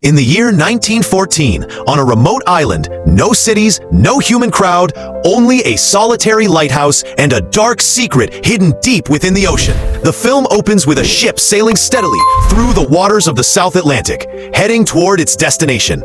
In the year 1914, on a remote island, no cities, no human crowd, only a solitary lighthouse and a dark secret hidden deep within the ocean. The film opens with a ship sailing steadily through the waters of the South Atlantic, heading toward its destination.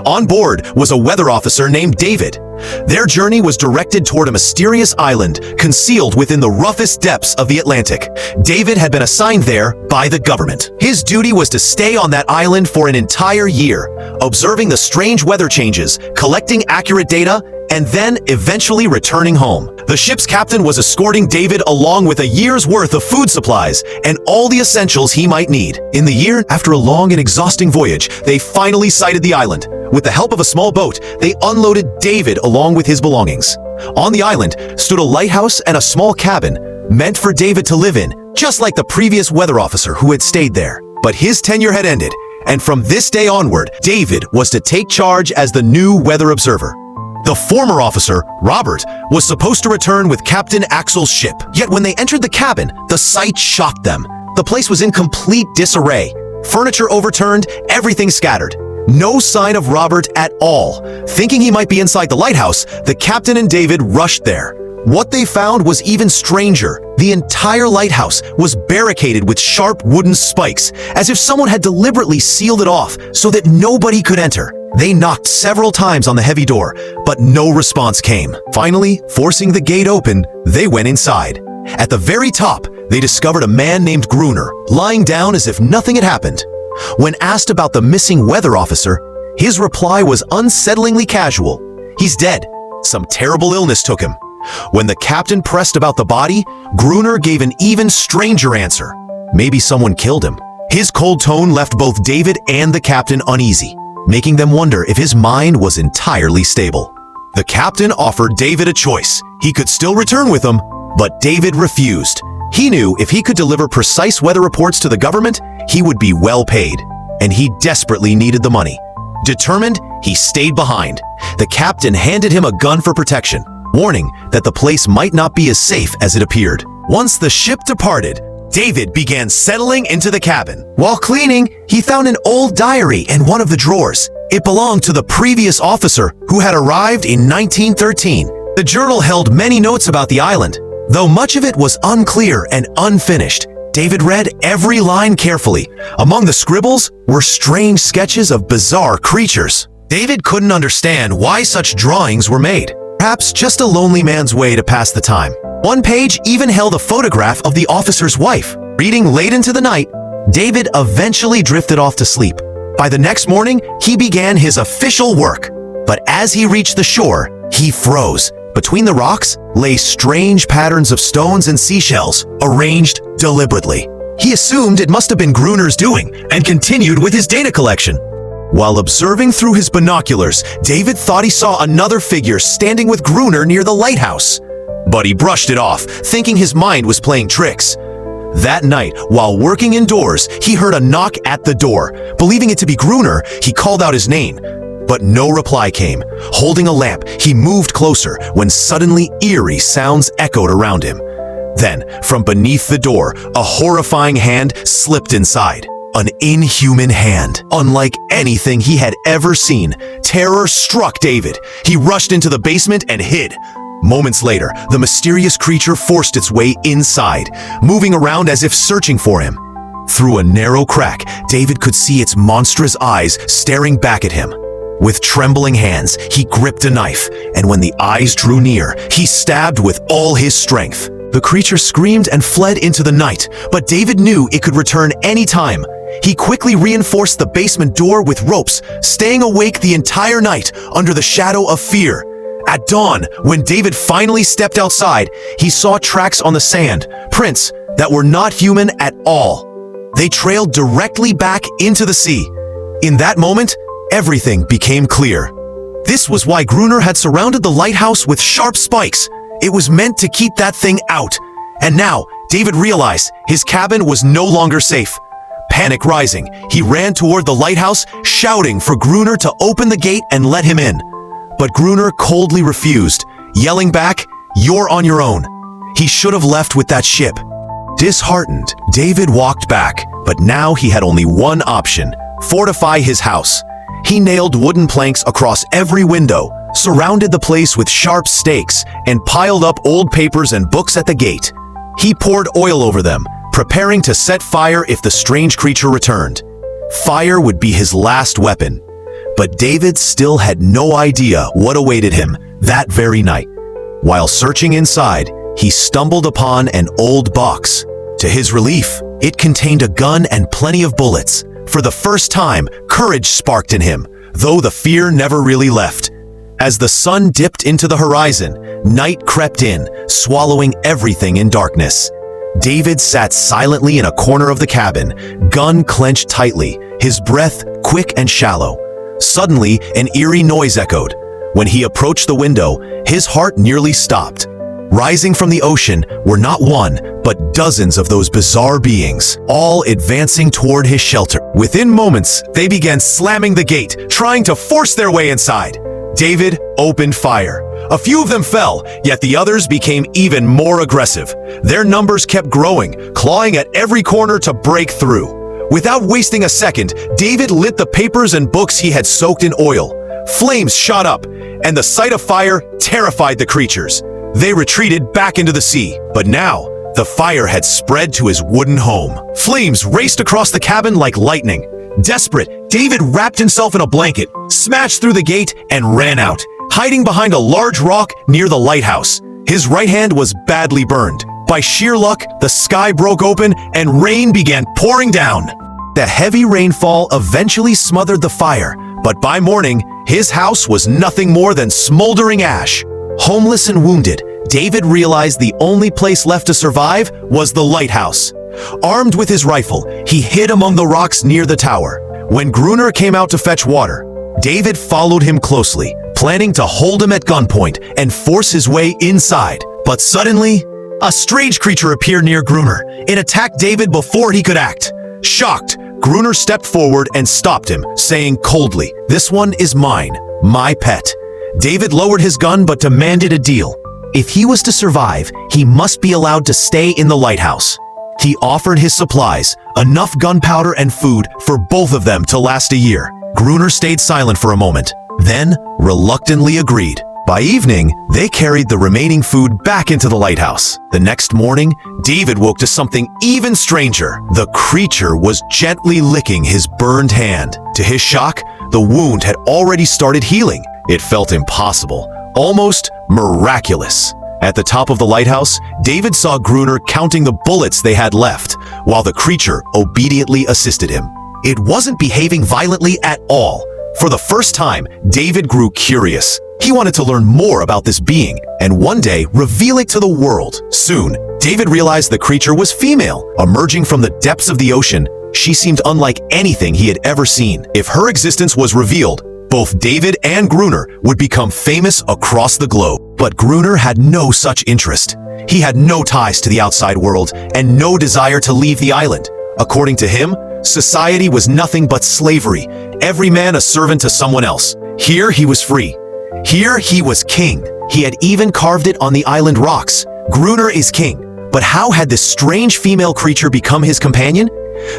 On board was a weather officer named David. Their journey was directed toward a mysterious island concealed within the roughest depths of the Atlantic. David had been assigned there by the government. His duty was to stay on that island for an entire year, observing the strange weather changes, collecting accurate data, and then eventually returning home. The ship's captain was escorting David along with a year's worth of food supplies and all the essentials he might need. In the year, after a long and exhausting voyage, they finally sighted the island. With the help of a small boat, they unloaded David along with his belongings. On the island stood a lighthouse and a small cabin meant for David to live in, just like the previous weather officer who had stayed there. But his tenure had ended, and from this day onward, David was to take charge as the new weather observer. The former officer, Robert, was supposed to return with Captain Axel's ship. Yet when they entered the cabin, the sight shocked them. The place was in complete disarray. Furniture overturned, everything scattered. No sign of Robert at all. Thinking he might be inside the lighthouse, the captain and David rushed there. What they found was even stranger. The entire lighthouse was barricaded with sharp wooden spikes, as if someone had deliberately sealed it off so that nobody could enter. They knocked several times on the heavy door, but no response came. Finally, forcing the gate open, they went inside. At the very top, they discovered a man named Gruner, lying down as if nothing had happened. When asked about the missing weather officer, his reply was unsettlingly casual. "He's dead. Some terrible illness took him." When the captain pressed about the body, Gruner gave an even stranger answer. Maybe someone killed him. His cold tone left both David and the captain uneasy, making them wonder if his mind was entirely stable. The captain offered David a choice. He could still return with them, but David refused. He knew if he could deliver precise weather reports to the government, he would be well paid, and he desperately needed the money. Determined, he stayed behind. The captain handed him a gun for protection, warning that the place might not be as safe as it appeared. Once the ship departed, David began settling into the cabin. While cleaning, he found an old diary in one of the drawers. It belonged to the previous officer who had arrived in 1913. The journal held many notes about the island. Though much of it was unclear and unfinished, David read every line carefully. Among the scribbles were strange sketches of bizarre creatures. David couldn't understand why such drawings were made. Perhaps just a lonely man's way to pass the time. One page even held a photograph of the officer's wife. Reading late into the night, David eventually drifted off to sleep. By the next morning, he began his official work. But as he reached the shore, he froze. Between the rocks lay strange patterns of stones and seashells, arranged deliberately. He assumed it must have been Gruner's doing and continued with his data collection. While observing through his binoculars, David thought he saw another figure standing with Gruner near the lighthouse. But he brushed it off, thinking his mind was playing tricks. That night, while working indoors, he heard a knock at the door. Believing it to be Gruner, he called out his name. But no reply came. Holding a lamp, he moved closer when suddenly eerie sounds echoed around him. Then, from beneath the door, a horrifying hand slipped inside. An inhuman hand, unlike anything he had ever seen. Terror struck David. He rushed into the basement and hid. Moments later, the mysterious creature forced its way inside, moving around as if searching for him. Through a narrow crack, David could see its monstrous eyes staring back at him. With trembling hands, he gripped a knife, and when the eyes drew near, he stabbed with all his strength. The creature screamed and fled into the night, but David knew it could return any time. He quickly reinforced the basement door with ropes, staying awake the entire night under the shadow of fear. At dawn, when David finally stepped outside, he saw tracks on the sand, prints that were not human at all. They trailed directly back into the sea. In that moment, everything became clear. This was why Gruner had surrounded the lighthouse with sharp spikes. It was meant to keep that thing out. And now, David realized his cabin was no longer safe. Panic rising, he ran toward the lighthouse, shouting for Gruner to open the gate and let him in. But Gruner coldly refused, yelling back, "You're on your own." He should have left with that ship. Disheartened, David walked back, but now he had only one option: fortify his house. He nailed wooden planks across every window, surrounded the place with sharp stakes, and piled up old papers and books at the gate. He poured oil over them, preparing to set fire if the strange creature returned. Fire would be his last weapon. But David still had no idea what awaited him that very night. While searching inside, he stumbled upon an old box. To his relief, it contained a gun and plenty of bullets. For the first time, courage sparked in him, though the fear never really left. As the sun dipped into the horizon, night crept in, swallowing everything in darkness. David sat silently in a corner of the cabin, gun clenched tightly, his breath quick and shallow. Suddenly, an eerie noise echoed. When he approached the window, his heart nearly stopped. Rising from the ocean were not one, but dozens of those bizarre beings, all advancing toward his shelter. Within moments, they began slamming the gate, trying to force their way inside. David opened fire. A few of them fell, yet the others became even more aggressive. Their numbers kept growing, clawing at every corner to break through. Without wasting a second, David lit the papers and books he had soaked in oil. Flames shot up, and the sight of fire terrified the creatures. They retreated back into the sea, but now the fire had spread to his wooden home. Flames raced across the cabin like lightning. Desperate, David wrapped himself in a blanket, smashed through the gate, and ran out, hiding behind a large rock near the lighthouse. His right hand was badly burned. By sheer luck, the sky broke open and rain began pouring down. The heavy rainfall eventually smothered the fire, but by morning, his house was nothing more than smoldering ash. Homeless and wounded, David realized the only place left to survive was the lighthouse. Armed with his rifle, he hid among the rocks near the tower. When Gruner came out to fetch water, David followed him closely, planning to hold him at gunpoint and force his way inside. But suddenly, a strange creature appeared near Gruner. It attacked David before he could act. Shocked, Gruner stepped forward and stopped him, saying coldly, "This one is mine, my pet." David lowered his gun but demanded a deal. If he was to survive, he must be allowed to stay in the lighthouse. He offered his supplies, enough gunpowder and food for both of them to last a year. Gruner stayed silent for a moment, then reluctantly agreed. By evening, they carried the remaining food back into the lighthouse. The next morning, David woke to something even stranger. The creature was gently licking his burned hand. To his shock, the wound had already started healing. It felt impossible, almost miraculous. At the top of the lighthouse, David saw Gruner counting the bullets they had left, while the creature obediently assisted him. It wasn't behaving violently at all. For the first time, David grew curious. He wanted to learn more about this being, and one day reveal it to the world. Soon, David realized the creature was female. Emerging from the depths of the ocean, she seemed unlike anything he had ever seen. If her existence was revealed, both David and Gruner would become famous across the globe. But Gruner had no such interest. He had no ties to the outside world and no desire to leave the island. According to him, society was nothing but slavery, every man a servant to someone else. Here he was free. Here he was king. He had even carved it on the island rocks. Gruner is king. But how had this strange female creature become his companion?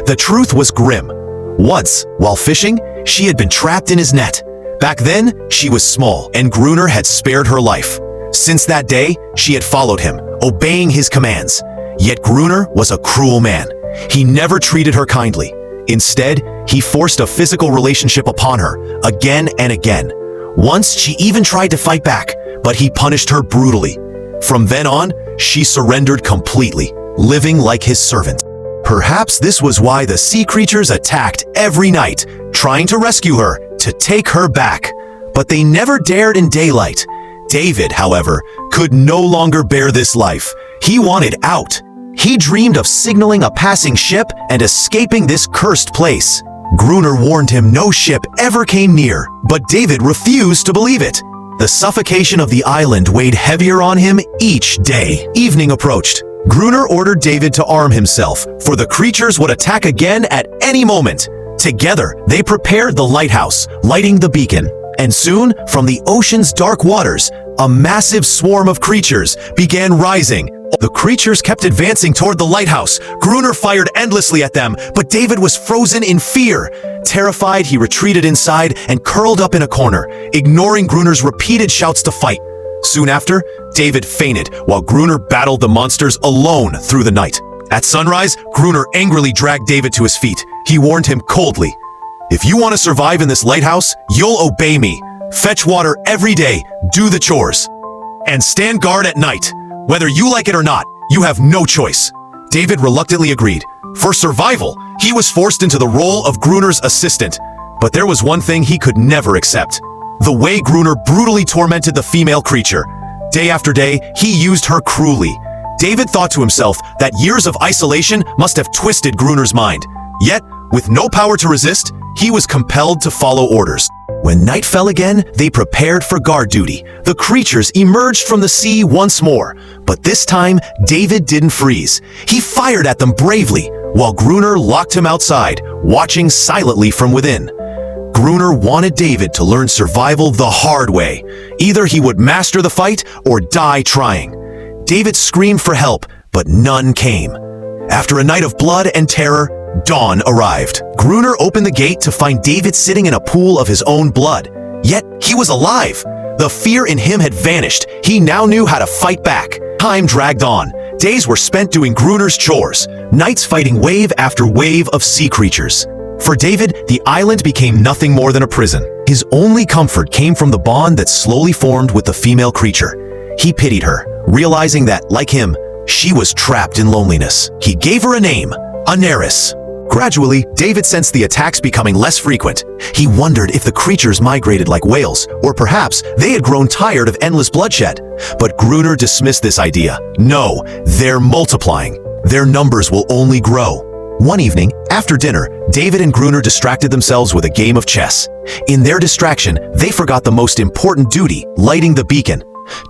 The truth was grim. Once, while fishing, she had been trapped in his net. Back then, she was small, and Gruner had spared her life. Since that day, she had followed him, obeying his commands. Yet Gruner was a cruel man. He never treated her kindly. Instead, he forced a physical relationship upon her, again and again. Once, she even tried to fight back, but he punished her brutally. From then on, she surrendered completely, living like his servant. Perhaps this was why the sea creatures attacked every night, trying to rescue her, to take her back. But they never dared in daylight. David, however, could no longer bear this life. He wanted out. He dreamed of signaling a passing ship and escaping this cursed place. Gruner warned him no ship ever came near, but David refused to believe it. The suffocation of the island weighed heavier on him each day. Evening approached. Gruner ordered David to arm himself, for the creatures would attack again at any moment. Together, they prepared the lighthouse, lighting the beacon. And soon, from the ocean's dark waters, a massive swarm of creatures began rising. The creatures kept advancing toward the lighthouse. Gruner fired endlessly at them, but David was frozen in fear. Terrified, he retreated inside and curled up in a corner, ignoring Gruner's repeated shouts to fight. Soon after, David fainted while Gruner battled the monsters alone through the night. At sunrise, Gruner angrily dragged David to his feet. He warned him coldly, "If you want to survive in this lighthouse, you'll obey me. Fetch water every day, do the chores, and stand guard at night. Whether you like it or not, you have no choice." David reluctantly agreed. For survival, he was forced into the role of Gruner's assistant. But there was one thing he could never accept: the way Gruner brutally tormented the female creature. Day after day, he used her cruelly. David thought to himself that years of isolation must have twisted Gruner's mind. Yet, with no power to resist, he was compelled to follow orders. When night fell again, they prepared for guard duty. The creatures emerged from the sea once more, but this time, David didn't freeze. He fired at them bravely, while Gruner locked him outside, watching silently from within. Gruner wanted David to learn survival the hard way. Either he would master the fight or die trying. David screamed for help, but none came. After a night of blood and terror, dawn arrived. Gruner opened the gate to find David sitting in a pool of his own blood. Yet, he was alive. The fear in him had vanished. He now knew how to fight back. Time dragged on. Days were spent doing Gruner's chores, nights fighting wave after wave of sea creatures. For David, the island became nothing more than a prison. His only comfort came from the bond that slowly formed with the female creature. He pitied her, realizing that, like him, she was trapped in loneliness. He gave her a name, Anaris. Gradually, David sensed the attacks becoming less frequent. He wondered if the creatures migrated like whales, or perhaps they had grown tired of endless bloodshed. But Gruner dismissed this idea. No, they're multiplying. Their numbers will only grow. One evening, after dinner, David and Gruner distracted themselves with a game of chess. In their distraction, they forgot the most important duty, lighting the beacon.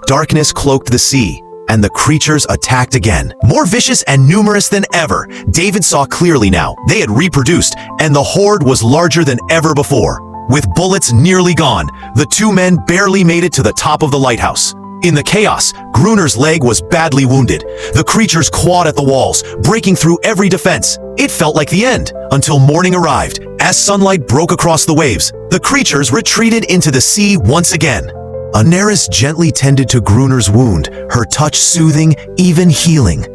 Darkness cloaked the sea, and the creatures attacked again. More vicious and numerous than ever, David saw clearly now. They had reproduced, and the horde was larger than ever before. With bullets nearly gone, the two men barely made it to the top of the lighthouse. In the chaos, Gruner's leg was badly wounded. The creatures clawed at the walls, breaking through every defense. It felt like the end, until morning arrived. As sunlight broke across the waves, the creatures retreated into the sea once again. Anaris gently tended to Gruner's wound, her touch soothing, even healing.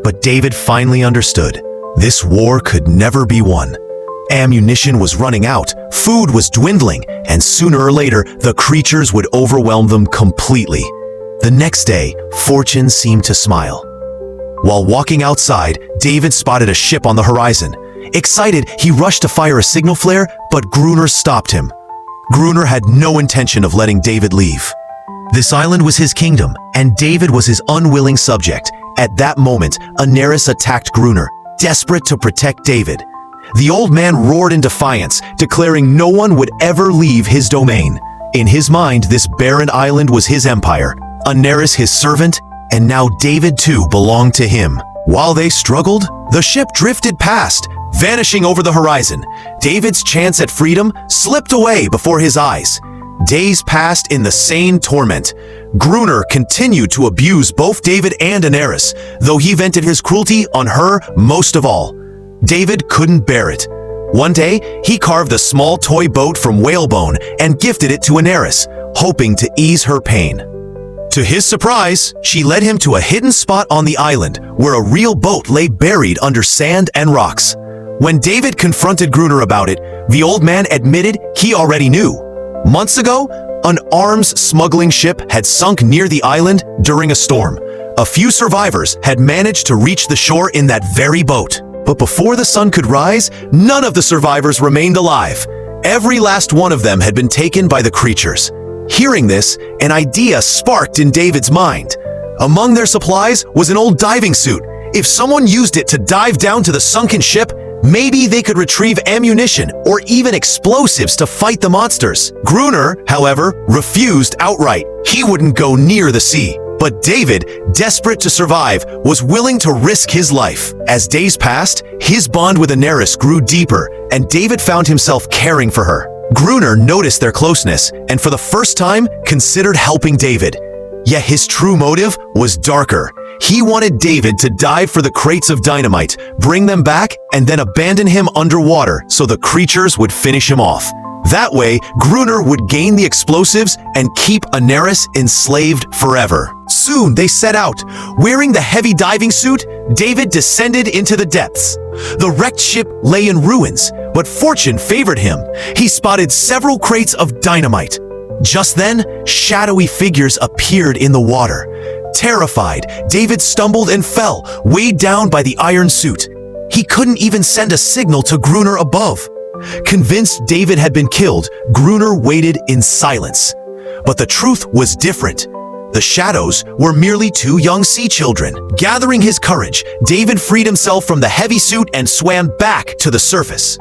But David finally understood. This war could never be won. Ammunition was running out, food was dwindling, and sooner or later, the creatures would overwhelm them completely. The next day, fortune seemed to smile. While walking outside, David spotted a ship on the horizon. Excited, he rushed to fire a signal flare, but Gruner stopped him. Gruner had no intention of letting David leave. This island was his kingdom, and David was his unwilling subject. At that moment, Anaris attacked Gruner, desperate to protect David. The old man roared in defiance, declaring no one would ever leave his domain. In his mind, this barren island was his empire, Anaris his servant, and now David too belonged to him. While they struggled, the ship drifted past, vanishing over the horizon. David's chance at freedom slipped away before his eyes. Days passed in the same torment. Gruner continued to abuse both David and Anaris, though he vented his cruelty on her most of all. David couldn't bear it. One day, he carved a small toy boat from whalebone and gifted it to Anaris, hoping to ease her pain. To his surprise, she led him to a hidden spot on the island where a real boat lay buried under sand and rocks. When David confronted Gruner about it, the old man admitted he already knew. Months ago, an arms smuggling ship had sunk near the island during a storm. A few survivors had managed to reach the shore in that very boat. But before the sun could rise, none of the survivors remained alive. Every last one of them had been taken by the creatures. Hearing this, an idea sparked in David's mind. Among their supplies was an old diving suit. If someone used it to dive down to the sunken ship, maybe they could retrieve ammunition or even explosives to fight the monsters. Gruner, however, refused outright. He wouldn't go near the sea. But David, desperate to survive, was willing to risk his life. As days passed, his bond with Anaris grew deeper, and David found himself caring for her. Gruner noticed their closeness, and for the first time, considered helping David. Yet his true motive was darker. He wanted David to dive for the crates of dynamite, bring them back, and then abandon him underwater so the creatures would finish him off. That way, Gruner would gain the explosives and keep Daenerys enslaved forever. Soon they set out. Wearing the heavy diving suit, David descended into the depths. The wrecked ship lay in ruins, but fortune favored him. He spotted several crates of dynamite. Just then, shadowy figures appeared in the water. Terrified, David stumbled and fell, weighed down by the iron suit. He couldn't even send a signal to Gruner above. Convinced David had been killed, Gruner waited in silence. But the truth was different. The shadows were merely two young sea children. Gathering his courage, David freed himself from the heavy suit and swam back to the surface.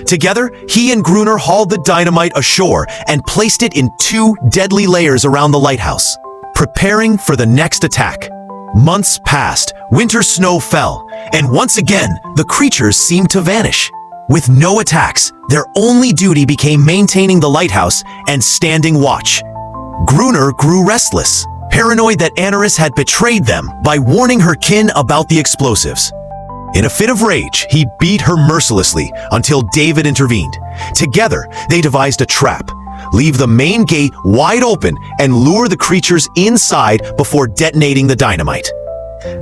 Together, he and Gruner hauled the dynamite ashore and placed it in 2 deadly layers around the lighthouse, preparing for the next attack. Months passed, winter snow fell, and once again, the creatures seemed to vanish. With no attacks, their only duty became maintaining the lighthouse and standing watch. Gruner grew restless, paranoid that Daenerys had betrayed them by warning her kin about the explosives. In a fit of rage, he beat her mercilessly until David intervened. Together, they devised a trap. Leave the main gate wide open and lure the creatures inside before detonating the dynamite.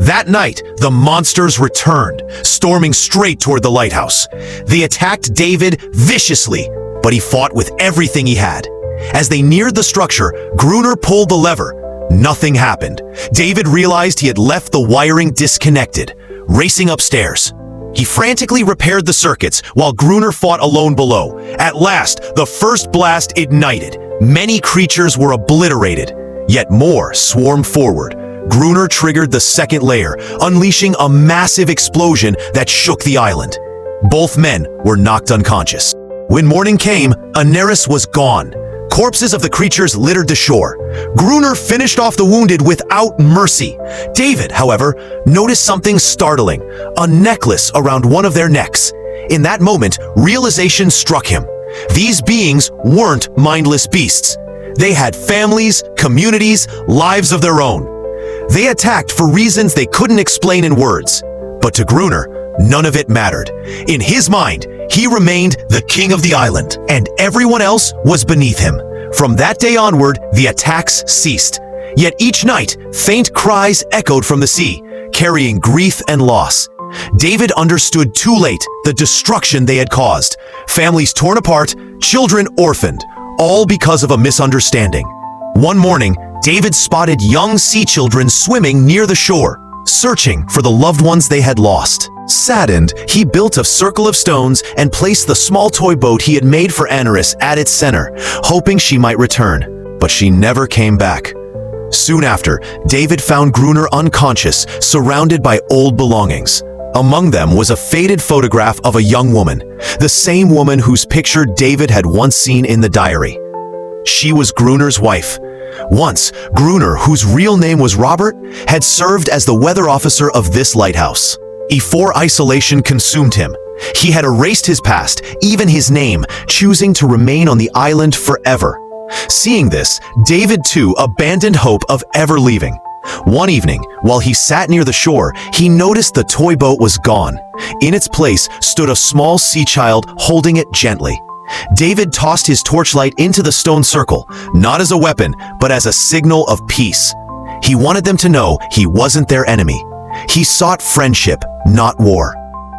That night, the monsters returned, storming straight toward the lighthouse. They attacked David viciously, but he fought with everything he had. As they neared the structure, Gruner pulled the lever. Nothing happened. David realized he had left the wiring disconnected. Racing upstairs, he frantically repaired the circuits while Gruner fought alone below. At last, the first blast ignited. Many creatures were obliterated, yet more swarmed forward. Gruner triggered the second layer, unleashing a massive explosion that shook the island. Both men were knocked unconscious. When morning came, Daenerys was gone. Corpses of the creatures littered the shore. Gruner finished off the wounded without mercy. David, however, noticed something startling: a necklace around one of their necks. In that moment, realization struck him. These beings weren't mindless beasts. They had families, communities, lives of their own. They attacked for reasons they couldn't explain in words. But to Gruner, none of it mattered. In his mind, he remained the king of the island, and everyone else was beneath him. From that day onward, the attacks ceased. Yet each night, faint cries echoed from the sea, carrying grief and loss. David understood too late the destruction they had caused. Families torn apart, children orphaned, all because of a misunderstanding. One morning, David spotted young sea children swimming near the shore, searching for the loved ones they had lost. Saddened, he built a circle of stones and placed the small toy boat he had made for Daenerys at its center, hoping she might return. But she never came back. Soon after, David found Gruner unconscious, surrounded by old belongings. Among them was a faded photograph of a young woman, the same woman whose picture David had once seen in the diary. She was Gruner's wife. Once, Gruner, whose real name was Robert, had served as the weather officer of this lighthouse. Before isolation consumed him, he had erased his past, even his name, choosing to remain on the island forever. Seeing this, David too abandoned hope of ever leaving. One evening, while he sat near the shore, he noticed the toy boat was gone. In its place stood a small sea child holding it gently. David tossed his torchlight into the stone circle, not as a weapon, but as a signal of peace. He wanted them to know he wasn't their enemy. He sought friendship, not war.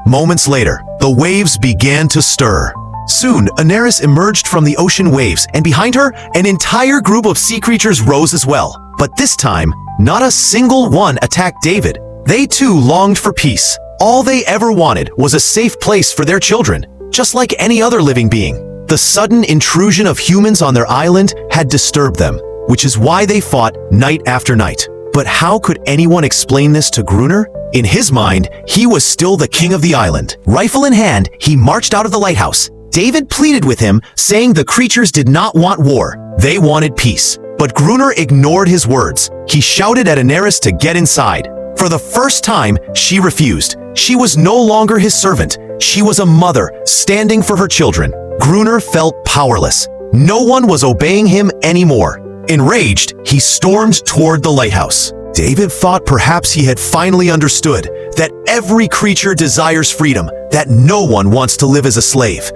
Moments later, the waves began to stir. Soon, Daenerys emerged from the ocean waves, and behind her, an entire group of sea creatures rose as well. But this time, not a single one attacked David. They too longed for peace. All they ever wanted was a safe place for their children, just like any other living being. The sudden intrusion of humans on their island had disturbed them, which is why they fought night after night. But how could anyone explain this to Gruner? In his mind, he was still the king of the island. Rifle in hand, he marched out of the lighthouse. David pleaded with him, saying the creatures did not want war. They wanted peace. But Gruner ignored his words. He shouted at Daenerys to get inside. For the first time, she refused. She was no longer his servant. She was a mother, standing for her children. Gruner felt powerless. No one was obeying him anymore. Enraged, he stormed toward the lighthouse. David thought perhaps he had finally understood that every creature desires freedom, that no one wants to live as a slave.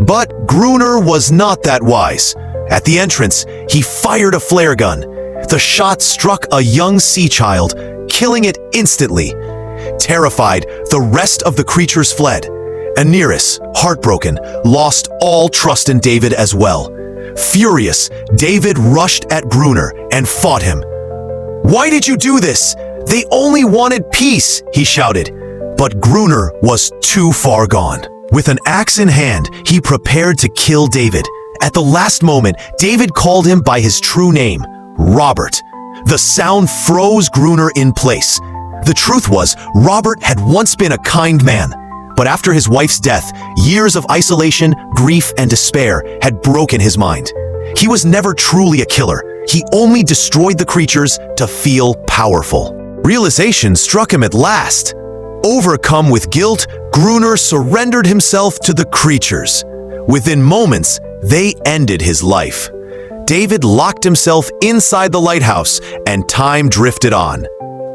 But Gruner was not that wise. At the entrance, he fired a flare gun. The shot struck a young sea child, killing it instantly. Terrified, the rest of the creatures fled. Aneris, heartbroken, lost all trust in David as well. Furious, David rushed at Gruner and fought him. "Why did you do this? They only wanted peace," he shouted. But Gruner was too far gone. With an axe in hand, he prepared to kill David. At the last moment, David called him by his true name, Robert. The sound froze Gruner in place. The truth was, Robert had once been a kind man. But after his wife's death, years of isolation, grief, and despair had broken his mind. He was never truly a killer. He only destroyed the creatures to feel powerful. Realization struck him at last. Overcome with guilt, Gruner surrendered himself to the creatures. Within moments, they ended his life. David locked himself inside the lighthouse, and time drifted on.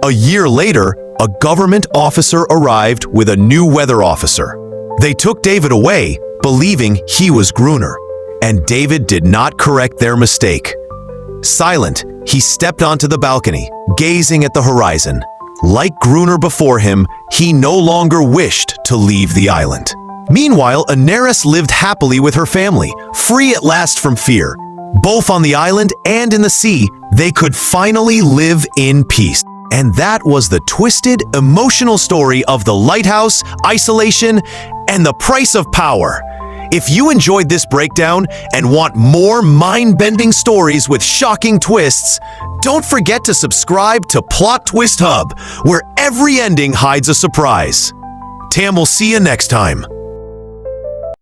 A year later, a government officer arrived with a new weather officer. They took David away, believing he was Gruner, and David did not correct their mistake. Silent, he stepped onto the balcony, gazing at the horizon. Like Gruner before him, he no longer wished to leave the island. Meanwhile, Aneris lived happily with her family, free at last from fear. Both on the island and in the sea, they could finally live in peace. And that was the twisted, emotional story of the lighthouse, isolation, and the price of power. If you enjoyed this breakdown and want more mind-bending stories with shocking twists, don't forget to subscribe to Plot Twist Hub, where every ending hides a surprise. Tam will see you next time.